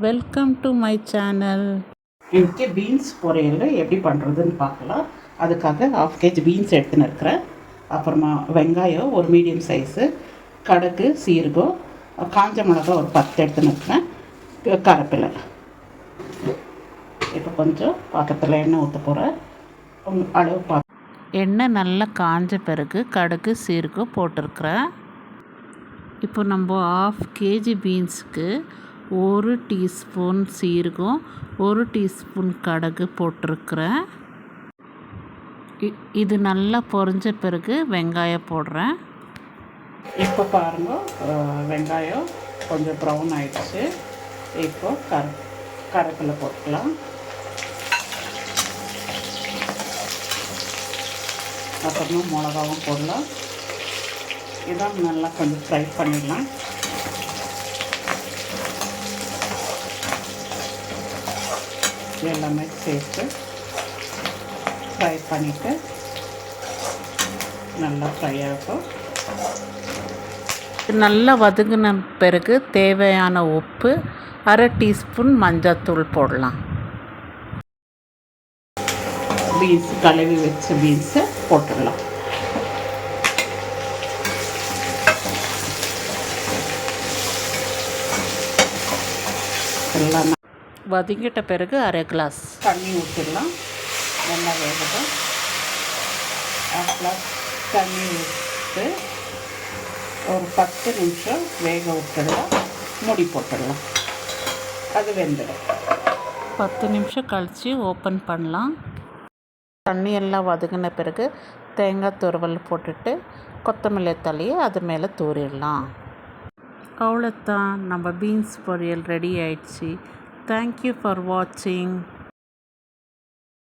Welcome to my channel. இன்றைக்கி beans பொரியல் எப்படி பண்ணுறதுன்னு பார்க்கலாம். அதுக்காக 1/2 kg பீன்ஸ் எடுத்துன்னு இருக்கிறேன். அப்புறமா வெங்காயம் ஒரு மீடியம் சைஸு, கடுகு, சீரகம், காஞ்ச மிளகா ஒரு 10 எடுத்துன்னு இருக்கிறேன், கருவேப்பிலை. இப்போ கொஞ்சம் பாத்திரத்தில் எண்ணெய் ஊற்ற போகிறேன். அளவு எண்ணெய் நல்லா காஞ்ச பிறகு கடுகு, சீரகம் போட்டிருக்கிறேன். இப்போ நம்ம 1/2 kg பீன்ஸுக்கு 1 டீஸ்பூன் சீரகம், 1 டீஸ்பூன் கடுகு போட்டிருக்கிறேன். இது நல்லா பொரிஞ்ச பிறகு வெங்காயம் போடுறேன். இப்போ பாருங்கள், வெங்காயம் கொஞ்சம் ப்ரௌன் ஆகிடுச்சு. இப்போ கருவேப்பிலை போட்டுக்கலாம். அப்புறமா மிளகாவும் போடலாம். இதான் நல்லா கொஞ்சம் ஃப்ரை பண்ணிடலாம். எல்லாமே சேர்த்து ஃப்ரை பண்ணிவிட்டு நல்லா ஃப்ரை ஆகும். நல்லா வதங்கின பிறகு தேவையான உப்பு, 1/2 டீஸ்பூன் மஞ்சள்தூள் போடலாம். பீன்ஸ் கழுவி வச்ச பீன்ஸை போட்டுடலாம். எல்லாம் வதங்கிட்ட பிறகு 1/2 கிளாஸ் தண்ணி ஊற்றிடலாம். நல்லா வேகட்டும். 1/2 கிளாஸ் தண்ணி ஊற்றி ஒரு 10 நிமிஷம் வேக விட்டுடலாம். மூடி போட்டுடலாம். அது வெந்துடும். 10 நிமிஷம் கழித்து ஓப்பன் பண்ணலாம். தண்ணி எல்லாம் வதங்கின பிறகு தேங்காய் துருவல் போட்டுட்டு கொத்தமல்லி தழையை அது மேலே தூரிடலாம். அவ்வளோதான், நம்ம பீன்ஸ் பொரியல் ரெடி ஆயிடுச்சு. Thank you for watching.